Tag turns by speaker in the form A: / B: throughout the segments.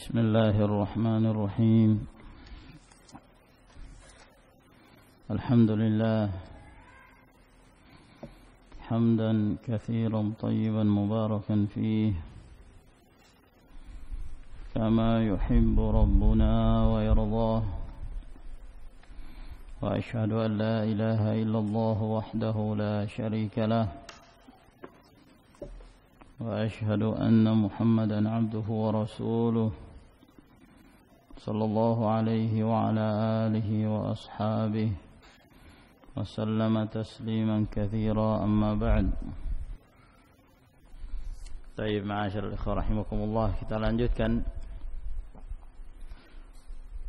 A: بسم الله الرحمن الرحيم. الحمد لله حمدا كثيرا طيبا مباركا فيه كما يحب ربنا ويرضاه، وأشهد أن لا إله إلا الله وحده لا شريك له، وأشهد أن محمدا عبده ورسوله صلى الله عليه وعلى آله وأصحابه وسلم تسليما كثيرا. أما بعد. Baik, ma'asyiral ikhwah rahimakumullah, kita lanjutkan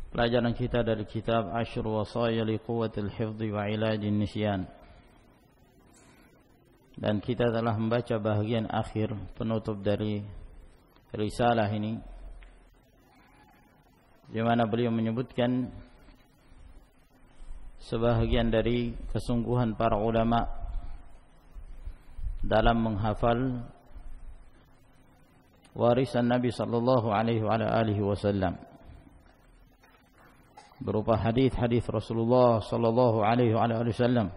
A: pelajaran kita dari kitab Ashr Wasaya li Quwwatil Hifdhi wa Ilajin Nisyan. Dan kita telah membaca bahagian akhir penutup dari risalah ini, di mana beliau menyebutkan sebahagian dari kesungguhan para ulama dalam menghafal warisan Nabi sallallahu alaihi wasallam berupa hadis-hadis Rasulullah sallallahu alaihi wasallam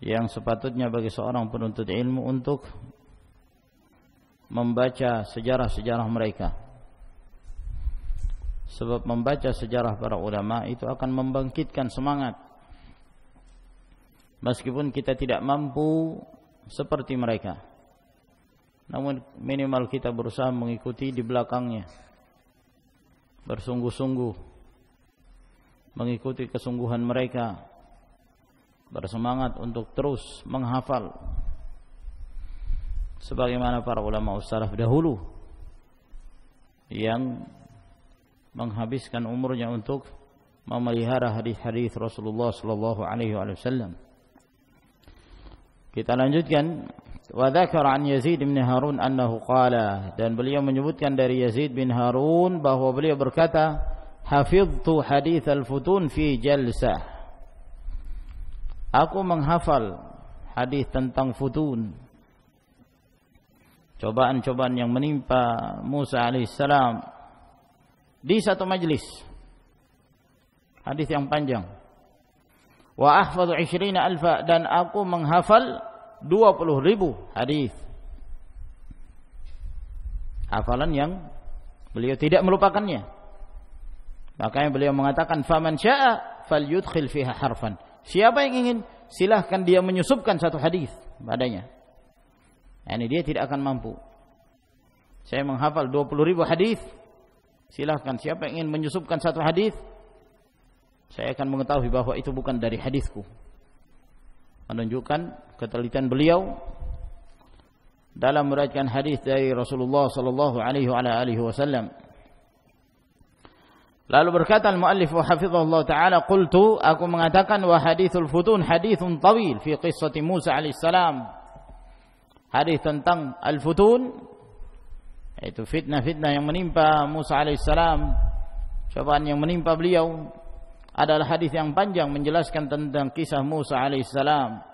A: yang sepatutnya bagi seorang penuntut ilmu untuk membaca sejarah-sejarah mereka. Sebab membaca sejarah para ulama itu akan membangkitkan semangat, meskipun kita tidak mampu seperti mereka, namun minimal kita berusaha mengikuti di belakangnya, bersungguh-sungguh mengikuti kesungguhan mereka, bersemangat untuk terus menghafal sebagaimana para ulama salaf dahulu yang menghabiskan umurnya untuk memelihara hadis-hadis Rasulullah sallallahu alaihi wasallam. Kita lanjutkan. Wa dzakara an Yazid bin Harun annahu qala, dan beliau menyebutkan dari Yazid bin Harun bahwa beliau berkata, hafiztu hadits al-futun fi jalsah, aku menghafal hadis tentang futun, cobaan-cobaan yang menimpa Musa alaihissalam, di satu majlis, hadis yang panjang. Wa ahfadhu 20,000, dan aku menghafal 20,000 hadis. Hafalan yang beliau tidak melupakannya. Makanya beliau mengatakan, faman syaa falyudkhil fiha harfan, siapa yang ingin, silahkan dia menyusupkan satu hadis padanya. Ini dia tidak akan mampu. Saya menghafal 20,000 hadis, silahkan siapa yang ingin menyusupkan satu hadis, saya akan mengetahui bahwa itu bukan dari hadisku. Menunjukkan ketelitian beliau dalam meriwayatkan hadis dari Rasulullah sallallahu alaihi wasallam. Lalu berkata al-muallif wa hafizahullah ta'ala, qultu, aku mengatakan, wa hadithul futun hadithun tawil fi qissati Musa alaihissalam. Hadis tentang al-futun, yaitu fitnah-fitnah yang menimpa Musa alaihissalam, cobaan yang menimpa beliau, adalah hadis yang panjang menjelaskan tentang kisah Musa alaihissalam.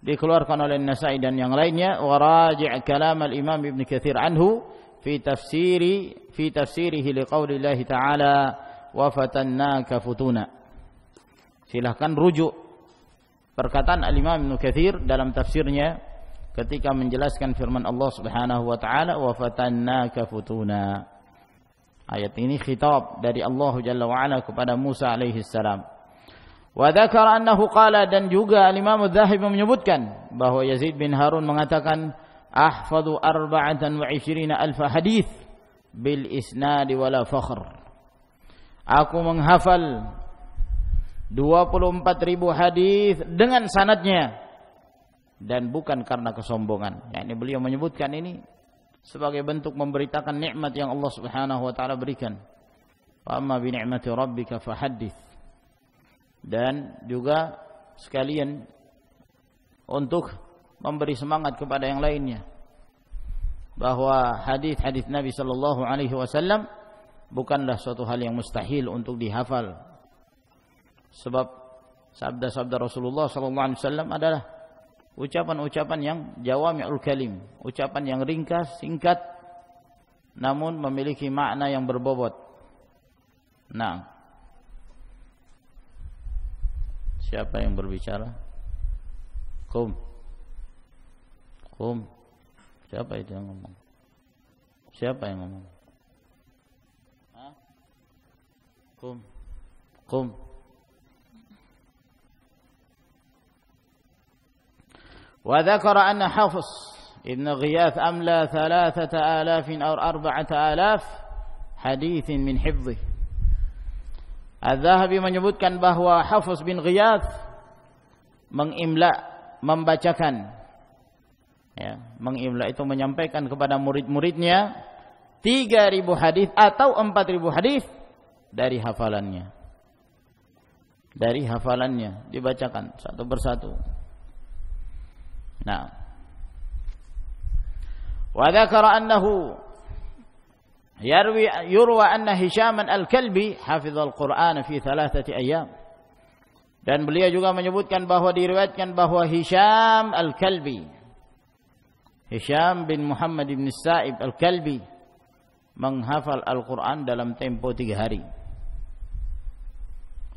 A: Dikeluarkan oleh An-Nasa'i dan yang lainnya. Wa raji' kalam al-Imam Ibn Katsir anhu fi tafsirihi liqaulillahi ta'ala wa fatannaka futuna. Silahkan rujuk perkataan al-Imam Ibn Katsir dalam tafsirnya ketika menjelaskan firman Allah Subhanahu wa taala, wa fatannaka futuna. Ayat ini khitab dari Allah Jalla wa Ala kepada Musa alaihi salam. Wa dzakara annahu qala, dan juga al-Imam Az-Zahabi menyebutkan bahwa Yazid bin Harun mengatakan, ahfadhu 24,000 hadis bil isnad wala fakhr. Aku menghafal 24,000 hadis dengan sanadnya dan bukan karena kesombongan. Yani beliau menyebutkan ini sebagai bentuk memberitakan nikmat yang Allah Subhanahu wa taala berikan. Wa amma bi ni'mati rabbika fahaddits. Dan juga sekalian untuk memberi semangat kepada yang lainnya bahwa hadis-hadis Nabi sallallahu alaihi wasallam bukanlah suatu hal yang mustahil untuk dihafal. Sebab sabda-sabda Rasulullah sallallahu alaihi wasallam adalah ucapan-ucapan yang jawami'ul kalim, ucapan yang ringkas, singkat, namun memiliki makna yang berbobot. Nah, siapa yang berbicara? Qum. Siapa itu yang ngomong? Siapa yang ngomong? Hah? Qum. Wa dzakara anna Hafiz Ibn Ghiyath amla 3000 أو 4000 hadits min hifdhihi. Az-Zahabi menyebutkan bahwa Hafiz bin Ghiyath mengimla, membacakan, ya, mengimla itu menyampaikan kepada murid-muridnya 3000 hadis atau 4000 hadis dari hafalannya. Dari hafalannya dibacakan satu persatu. Nah, wa dzakara annahu yurwa anna Hisham al-Kalbi hafizal Qur'an fi 3 ayyam. Dan beliau juga menyebutkan bahwa diriwayatkan bahwa Hisham al-Kalbi, Hisham bin Muhammad bin Sa'ib al-Kalbi menghafal Al-Qur'an dalam tempo 3 hari.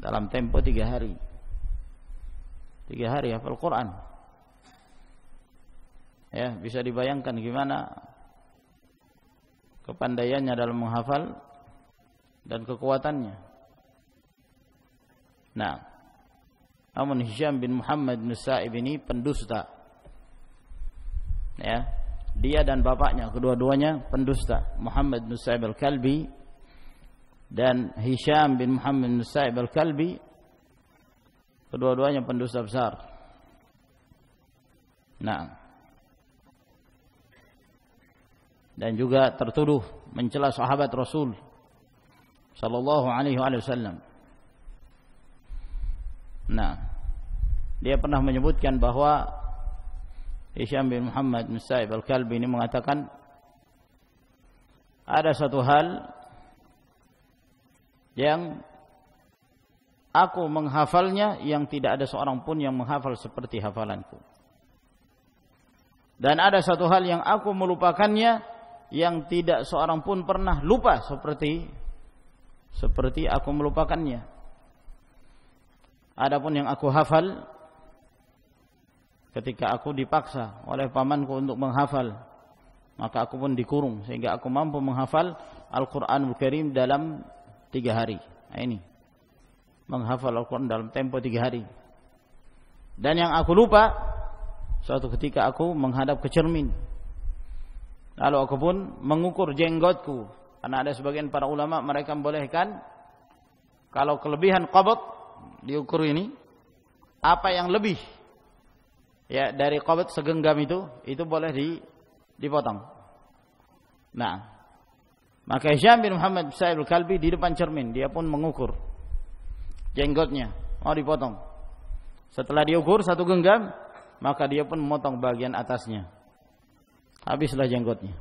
A: Dalam tempo 3 hari. 3 hari hafal Qur'an. Ya, bisa dibayangkan gimana kepandaiannya dalam menghafal dan kekuatannya. Nah, namun Hisham bin Muhammad bin Sa'ib ini pendusta. Ya, dia dan bapaknya kedua-duanya pendusta. Muhammad bin Sa'ib al-Kalbi dan Hisham bin Muhammad bin Sa'ib al-Kalbi kedua-duanya pendusta besar. Nah, dan juga tertuduh mencela sahabat Rasul sallallahu alaihi wasallam. Nah, dia pernah menyebutkan bahwa Hisham bin Muhammad bin Sa'ib al-Kalbi ini mengatakan ada satu hal yang aku menghafalnya yang tidak ada seorang pun yang menghafal seperti hafalanku. Dan ada satu hal yang aku melupakannya yang tidak seorang pun pernah lupa seperti aku melupakannya. Adapun yang aku hafal, ketika aku dipaksa oleh pamanku untuk menghafal, maka aku pun dikurung sehingga aku mampu menghafal Al-Qur'anul Karim dalam 3 hari. Nah, ini menghafal Al-Qur'an dalam tempo 3 hari. Dan yang aku lupa, suatu ketika aku menghadap ke cermin, lalu aku pun mengukur jenggotku, karena ada sebagian para ulama mereka membolehkan kalau kelebihan qabd diukur ini, apa yang lebih ya dari qabd segenggam itu boleh dipotong. Nah, maka Hisham bin Muhammad bin Sa'ib al-Kalbi di depan cermin dia pun mengukur jenggotnya mau dipotong. Setelah diukur 1 genggam, maka dia pun memotong bagian atasnya. Habislah jenggotnya.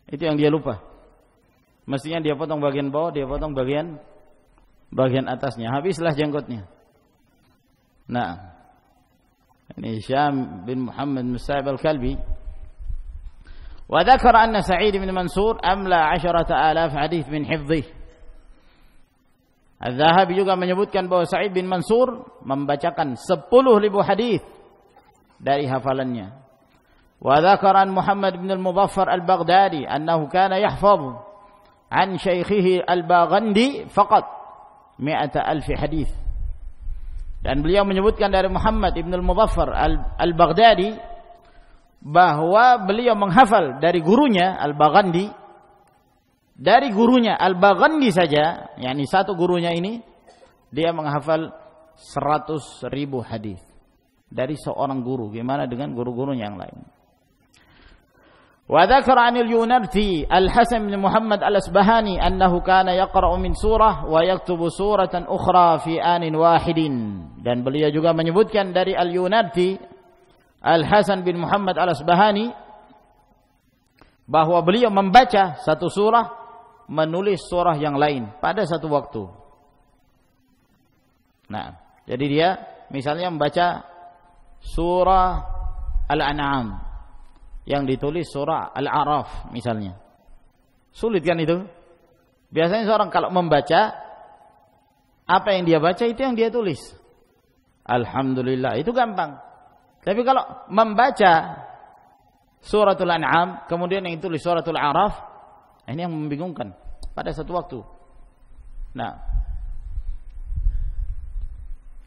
A: Itu yang dia lupa. Mestinya dia potong bagian bawah, dia potong bagian atasnya. Habislah jenggotnya. Nah, ini Hisham bin Muhammad bin Sa'ib al-Kalbi. Wa dzakara anna Sa'id bin Mansur amla 10,000 hadis min hifdhihi. Az-Zahabi juga menyebutkan bahwa Sa'id bin Mansur membacakan 10,000 hadis dari hafalannya. وذكر عن محمد بن المظفر البغدادي أنه كان يحفظ عن شيخه الباغندي فقط 100,000 hadis. Dan beliau menyebutkan dari Muhammad ibn al-Muzaffar al-Baghdadi bahwa beliau menghafal dari gurunya Al-Baghandi, dari gurunya Al-Baghandi saja, yakni satu gurunya ini dia menghafal 100,000 hadis dari seorang guru. Gimana dengan guru-gurunya yang lain? وذكر عن اليونرثي الحسن بن محمد الأصبهاني أنه كان يقرأ من سورة ويكتب سورة أخرى في آن واحد. Dan beliau juga menyebutkan dari Al-Yunarthi Al-Hasan bin Muhammad Al-Asbahani bahwa beliau membaca satu surah, menulis surah yang lain pada satu waktu. Nah, jadi dia misalnya membaca surah Al-An'am yang ditulis surah Al-A'raf misalnya. Sulit kan itu? Biasanya seorang kalau membaca, apa yang dia baca itu yang dia tulis. Alhamdulillah, itu gampang. Tapi kalau membaca suratul An'am, kemudian yang ditulis suratul A'raf, ini yang membingungkan pada satu waktu. Nah,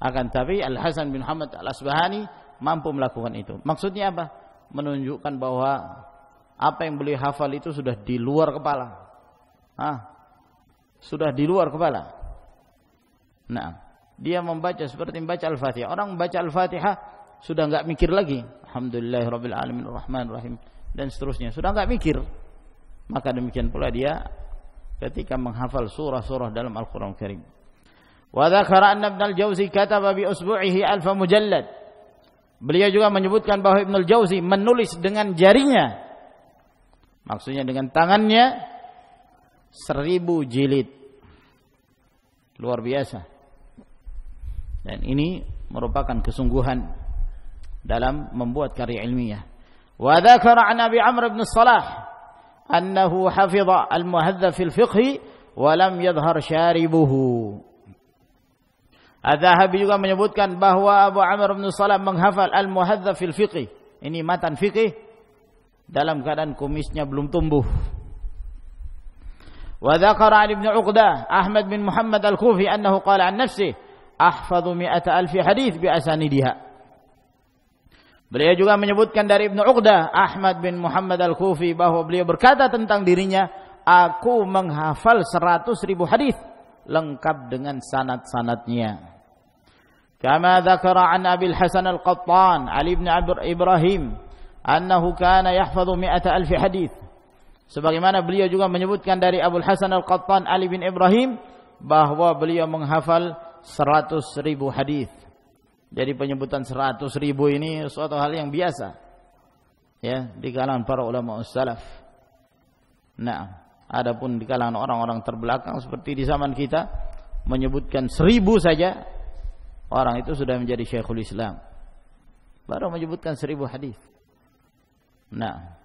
A: akan tapi Al-Hasan bin Muhammad Al-Asbahani mampu melakukan itu. Maksudnya apa? Menunjukkan bahwa apa yang beliau hafal itu sudah di luar kepala. Sudah di luar kepala. Nah, dia membaca seperti membaca Al-Fatihah. Orang membaca Al-Fatihah sudah enggak mikir lagi. Alhamdulillahirabbil alamin arrahmanir rahim dan seterusnya. Sudah enggak mikir. Maka demikian pula dia ketika menghafal surah-surah dalam Al-Qur'an Karim. Wa dzakara anna Ibnu al-Jauzi kataba bi usbu'ihi alf mujallad. Beliau juga menyebutkan bahwa Ibnu al-Jauzi menulis dengan jarinya. Maksudnya dengan tangannya 1000 jilid. Luar biasa. Dan ini merupakan kesungguhan dalam membuat karya ilmiah. Wa dzakara an Abi Amr bin Salah annahu hafidha al-muhadzab fil fiqh wa lam yadhhar sharibuhu. Az-Zahabi juga menyebutkan bahwa Abu Amr bin Salah menghafal al-muhadzab fil fiqh. Ini matan fikih dalam keadaan kumisnya belum tumbuh. Wa dzakara Ibnu Uqdah Ahmad bin Muhammad al-Kufi annahu qala an nafsihi ahfadhu 100,000 hadits bi asanidiha. Beliau juga menyebutkan dari Ibnu Uqdah Ahmad bin Muhammad al-Kufi bahwa beliau berkata tentang dirinya, aku menghafal 100,000 hadis lengkap dengan sanad-sanadnya. Kama dzakara an Abil Hasan al-Qattan Ali bin Ibrahim annahu kana yahfadhu 100,000 hadis. Sebagaimana beliau juga menyebutkan dari Abul Hasan al-Qattan Ali bin Ibrahim bahwa beliau menghafal 100,000 hadis. Jadi penyebutan 100,000 ini suatu hal yang biasa ya di kalangan para ulama salaf. Nah, adapun di kalangan orang-orang terbelakang seperti di zaman kita menyebutkan 1,000 saja orang itu sudah menjadi Syekhul Islam. Baru menyebutkan 1,000 hadis. Nah,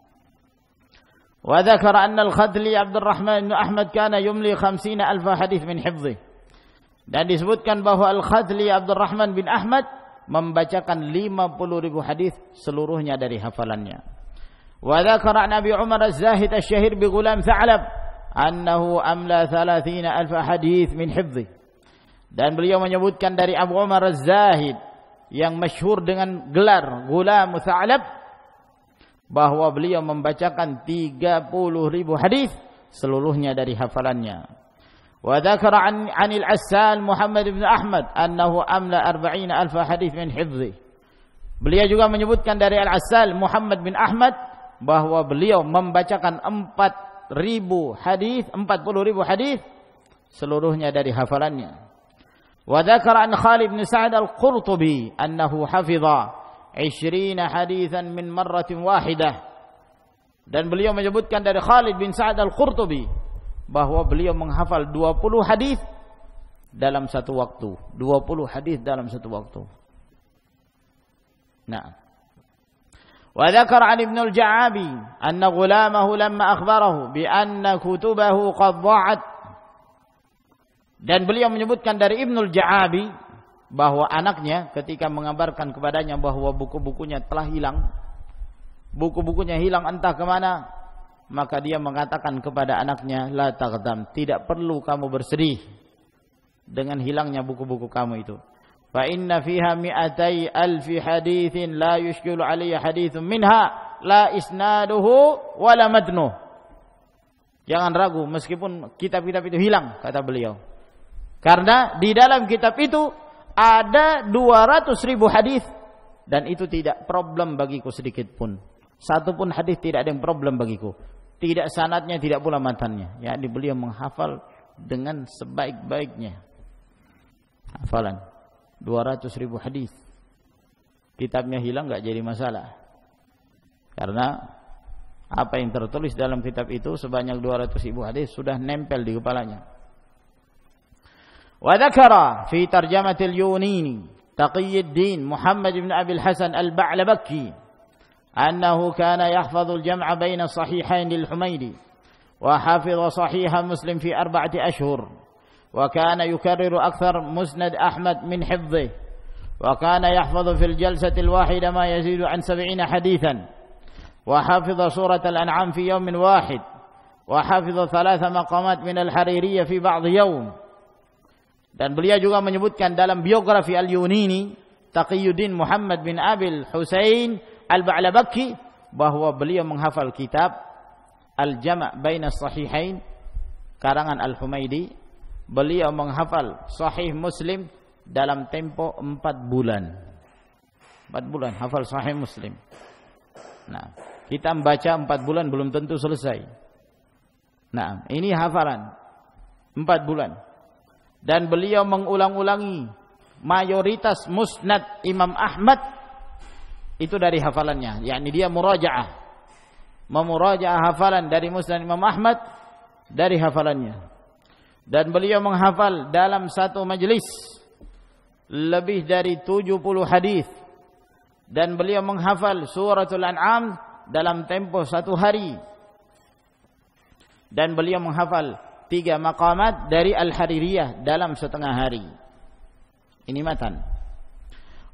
A: wa dzakara anna al-Khadli Abdurrahman bin Ahmad kana yumli 50,000 hadis min hifdhi. Dan disebutkan bahwa Al-Khadli Abdurrahman bin Ahmad membacakan 50,000 hadis seluruhnya dari hafalannya. Wa dzakara an Abi Umar Az-Zahid asy-Syahir bi Ghulam Tha'lab annahu amla 30,000 hadis min hifdhi. Dan beliau menyebutkan dari Abu Umar Az-Zahid yang masyhur dengan gelar Ghulam Tha'lab bahwa beliau membacakan 30,000 hadis seluruhnya dari hafalannya. Wa dzakara an al-Assal Muhammad bin Ahmad annahu amla 40,000 hadis min hifdhi. Beliau juga menyebutkan dari Al-Assal Muhammad bin Ahmad bahwa beliau membacakan 40,000 hadis seluruhnya dari hafalannya. Wa dzakara an Khalid bin Sa'd al-Qurtubi annahu hafidha 20 hadisan min marratin wahidah. Dan beliau menyebutkan dari Khalid bin Sa'd al-Qurtubi bahwa beliau menghafal 20 hadis dalam satu waktu. 20 hadis dalam satu waktu. Nah. Wa dzakara an Ibnu al-Ja'abi anna ghulamahu lamma akhbarahu bi anna kutubahu qad dha'at. Dan beliau menyebutkan dari Ibnu al-Ja'abi bahwa anaknya ketika mengabarkan kepadanya bahwa buku-bukunya telah hilang, buku-bukunya hilang entah kemana, maka dia mengatakan kepada anaknya, la taghdam, tidak perlu kamu bersedih dengan hilangnya buku-buku kamu itu. Fa inna fiha 200,000 haditsin la yushkilu alayya haditsun minha la isnaduhu wala matnuh. Jangan ragu meskipun kitab-kitab itu hilang, kata beliau. Karena di dalam kitab itu ada 200,000 hadis dan itu tidak problem bagiku sedikit pun. Satu pun hadis tidak ada yang problem bagiku. Tidak sanadnya, tidak pula matannya. Ya, beliau menghafal dengan sebaik-baiknya. Hafalan 200,000 hadis. Kitabnya hilang enggak jadi masalah. Karena apa yang tertulis dalam kitab itu sebanyak 200,000 hadis sudah nempel di kepalanya. Wa dzakara fi tarjamatil Yunini Taqiyuddin Muhammad bin Abi al-Hasan al-Ba'labaki annahu kana yahfadhu al-jam'a baina sahihain lil-Humaydi. وحفظ صحيح مسلم في 4 أشهر وكان يكرر أكثر مسند أحمد من حفظه وكان يحفظ في الجلسة الواحدة ما يزيد عن 70 حديثا وحفظ سورة الأنعام في يوم واحد وحفظ 3 مقامات من الحريرية في بعض يوم. Dan beliau juga menyebutkan dalam biografi Al-Yunini Taqiyuddin Muhammad bin Abil Husain Al-Ba'labaki bahwa beliau menghafal kitab Al-Jama' Baina Sahihain karangan Al-Humaidi. Beliau menghafal Sahih Muslim dalam tempo 4 bulan. 4 bulan hafal Sahih Muslim. Nah, kita membaca 4 bulan belum tentu selesai. Nah, ini hafalan 4 bulan. Dan beliau mengulang-ulangi mayoritas musnad Imam Ahmad itu dari hafalannya, yakni dia memurajaah hafalan dari musnad Imam Ahmad dari hafalannya. Dan beliau menghafal dalam satu majelis lebih dari 70 hadis. Dan beliau menghafal suratul An'am dalam tempo 1 hari. Dan beliau menghafal 3 maqamat dari Al-Haririyah dalam setengah hari. Ini matan.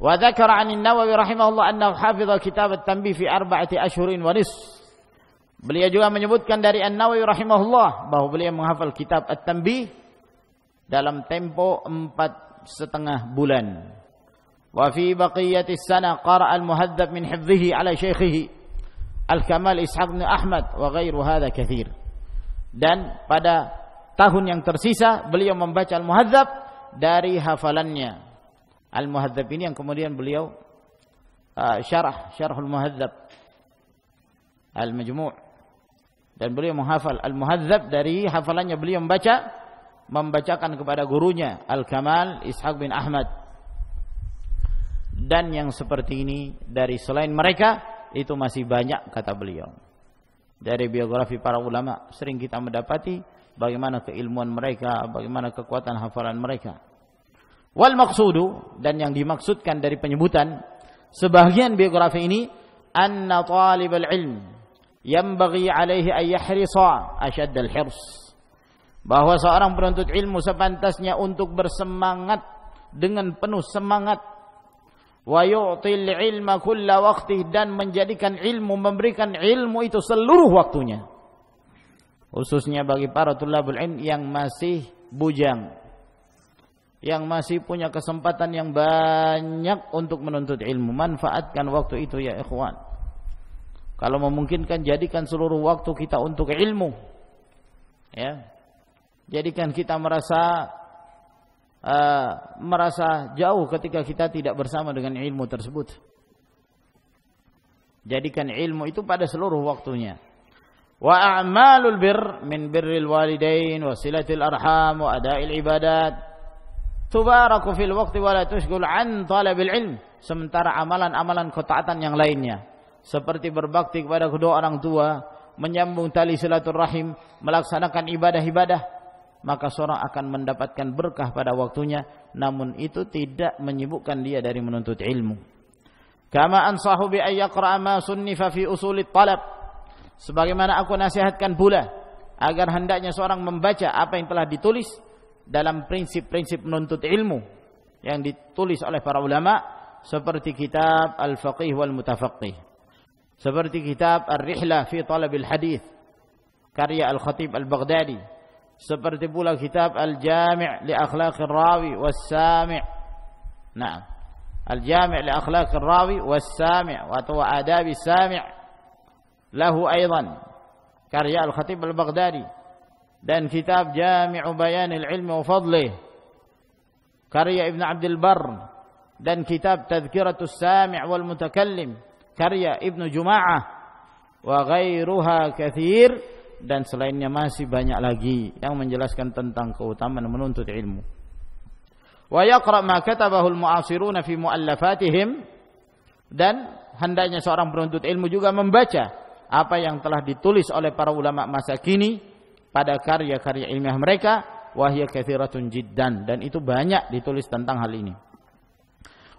A: Wa dzakara 'an an-Nawawi rahimahullah annahu hafidha kitab at-tanbih fi 4 ashhurin wa nisf. Beliau juga menyebutkan dari An-Nawawi rahimahullah bahwa beliau menghafal kitab at-tanbih dalam tempo 4,5 bulan. Wa fi baqiyatis sana qara'a al-muhadzab min hifdhihi ala syaikhihi Al-Kamal Ishaq bin Ahmad wa ghairu hadha katsir. Dan pada tahun yang tersisa beliau membaca Al-Muhadzab dari hafalannya. Al-Muhadzab ini yang kemudian beliau syarhul Muhadzab Al-Majmu'. Dan beliau menghafal Al-Muhadzab dari hafalannya. Beliau membacakan kepada gurunya Al-Kamal Ishaq bin Ahmad. Dan yang seperti ini dari selain mereka itu masih banyak, kata beliau. Dari biografi para ulama sering kita mendapati bagaimana keilmuan mereka, bagaimana kekuatan hafalan mereka. Wal maqsudu, dan yang dimaksudkan dari penyebutan sebagian biografi ini, anna talibal ilm yanbaghi alaihi an yahrisa ashadd al-hirs, bahwa seorang penuntut ilmu sepantasnya untuk bersemangat dengan penuh semangat, wa yu'til ilma kulla waqtih, dan menjadikan ilmu, memberikan ilmu itu seluruh waktunya, khususnya bagi para tulabul ilm yang masih bujang, yang masih punya kesempatan yang banyak untuk menuntut ilmu. Manfaatkan waktu itu ya ikhwan. Kalau memungkinkan, jadikan seluruh waktu kita untuk ilmu, ya. Jadikan kita merasa jauh ketika kita tidak bersama dengan ilmu tersebut. Jadikan ilmu itu pada seluruh waktunya. Wa a'malul bir min birril walidain wa silatil arham wa ada'il ibadat tubaraku fil waqti wa la tushghul an talabil ilm. Sementara amalan-amalan ketaatan yang lainnya seperti berbakti kepada kedua orang tua, menyambung tali silaturahim, melaksanakan ibadah-ibadah, maka seorang akan mendapatkan berkah pada waktunya, namun itu tidak menyibukkan dia dari menuntut ilmu. Kama ansahu bi ay yaqra'a ma sunnifa fi usulit talab, sebagaimana aku nasihatkan pula agar hendaknya seorang membaca apa yang telah ditulis dalam prinsip-prinsip menuntut ilmu yang ditulis oleh para ulama, seperti kitab Al-Faqih wal Mutafaqih, seperti kitab Ar-Rihlah fi Talabil Hadith karya Al-Khatib Al-Baghdadi, seperti pula kitab Al-Jami' li Akhlaqir Rawi was-Sami'. Nah, Al-Jami' li Akhlaqir Rawi was-Sami' wa Adabi Sami' lahu aidan karya Al-Khatib Al-Baghdadi, dan kitab Jami'u Bayanil Ilmi wa Fadlih karya Ibn Abdul Barr, dan kitab Tadhkiratus Sami' wal Mutakallim karya Ibn Juma'ah wa ghairuha katsir, dan selainnya masih banyak lagi yang menjelaskan tentang keutamaan menuntut ilmu. Wa yaqra ma katabahu al-mu'asiruna fi mu'allafatihim, dan hendaknya seorang penuntut ilmu juga membaca apa yang telah ditulis oleh para ulama masa kini pada karya-karya ilmiah mereka, wa hiya katsiratun jiddan, dan itu banyak ditulis tentang hal ini.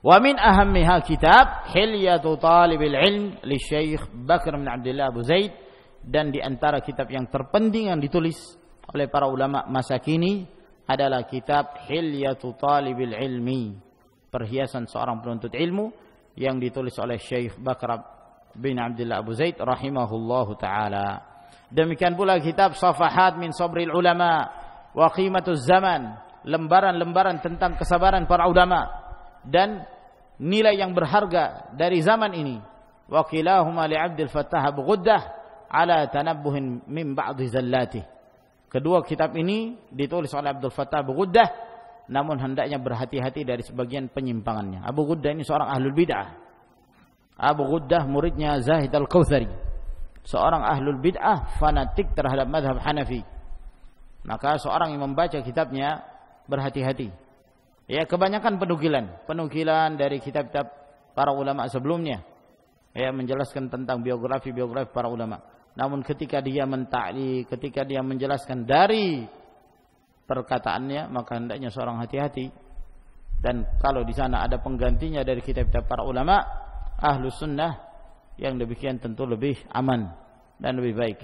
A: Wa min ahammiha kitab Hilyatu Talibil Ilm li Syekh Bakr bin Abdullah Abu Zaid Dan di antara kitab yang terpenting yang ditulis oleh para ulama masa kini adalah kitab Hilyatu Talibil Ilmi, perhiasan seorang penuntut ilmu, yang ditulis oleh Syekh Bakr bin Abdullah Abu Zaid rahimahullahu taala. Demikian pula kitab Safahat min Sabril Ulama wa Qimatuz Zaman, lembaran-lembaran tentang kesabaran para ulama dan nilai yang berharga dari zaman ini. Wa kilahuma li Abdul Fattah Abu Ghuddah ala tanabbuhin min ba'dhi zallatih. Kedua kitab ini ditulis oleh Abdul Fattah Abu Ghuddah, namun hendaknya berhati-hati dari sebagian penyimpangannya. Abu Ghuddah ini seorang ahlul bid'ah. Abu Ghuddah muridnya Zahid Al-Kautsari, seorang ahlul bid'ah fanatik terhadap mazhab Hanafi. Maka seorang yang membaca kitabnya berhati-hati. Ya, kebanyakan penukilan dari kitab-kitab para ulama sebelumnya, ya, menjelaskan tentang biografi para ulama. Namun ketika dia menta'li, ketika dia menjelaskan dari perkataannya, maka hendaknya seorang hati-hati. Dan kalau di sana ada penggantinya dari kitab-kitab para ulama Ahlus Sunnah, yang demikian tentu lebih aman dan lebih baik.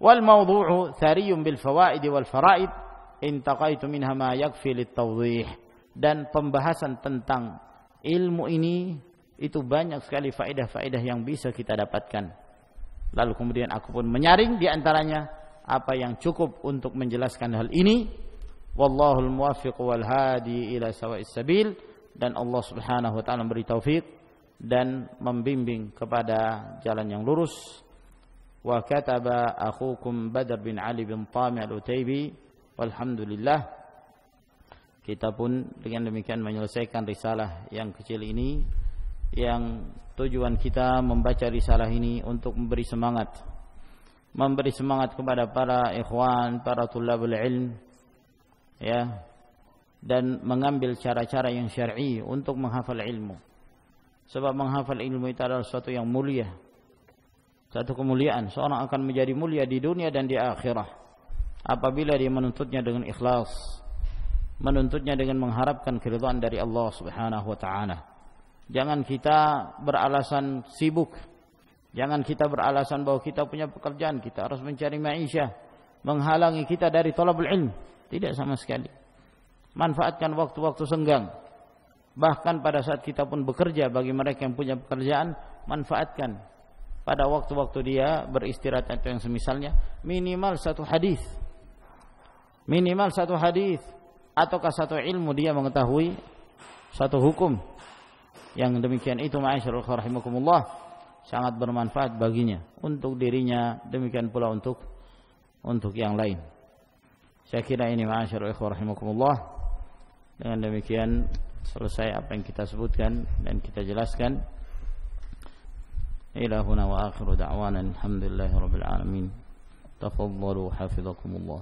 A: Wal mawdu'u thariyun bil fawaid wal faraid in taqaitu minha ma yakfi lit tawdih. Dan pembahasan tentang ilmu ini itu banyak sekali faedah-faedah yang bisa kita dapatkan. Lalu kemudian aku pun menyaring di antaranya apa yang cukup untuk menjelaskan hal ini. Wallahul muwaffiq wal hadi ila sawa'is sabil. Dan Allah Subhanahu wa taala beri taufik dan membimbing kepada jalan yang lurus. Wa kataba akhukum Badr bin Ali bin Tami al-Utaibi, walhamdulillah. Kita pun dengan demikian menyelesaikan risalah yang kecil ini, yang tujuan kita membaca risalah ini untuk memberi semangat kepada para ikhwan, para tulabul ilm, ya, dan mengambil cara-cara yang syar'i untuk menghafal ilmu. Sebab menghafal ilmu itu adalah sesuatu yang mulia, satu kemuliaan. Seorang akan menjadi mulia di dunia dan di akhirah apabila dia menuntutnya dengan ikhlas, menuntutnya dengan mengharapkan keridhaan dari Allah Subhanahu wa taala. Jangan kita beralasan sibuk, jangan kita beralasan bahwa kita punya pekerjaan, kita harus mencari ma'isyah, menghalangi kita dari thalabul ilm. Tidak sama sekali. Manfaatkan waktu-waktu senggang. Bahkan pada saat kita pun bekerja, bagi mereka yang punya pekerjaan, manfaatkan pada waktu-waktu dia beristirahat atau yang semisalnya, minimal satu hadis ataukah satu ilmu, dia mengetahui satu hukum. Yang demikian itu ma'asyiral rahimakumullah sangat bermanfaat baginya, untuk dirinya, demikian pula untuk yang lain. Saya kira ini ma'asyiral rahimakumullah. Dengan demikian selesai apa yang kita sebutkan dan kita jelaskan. Ila huna wa akhiru da'wana alhamdulillahi rabbil alamin. Tafaddalu hafizakumullah.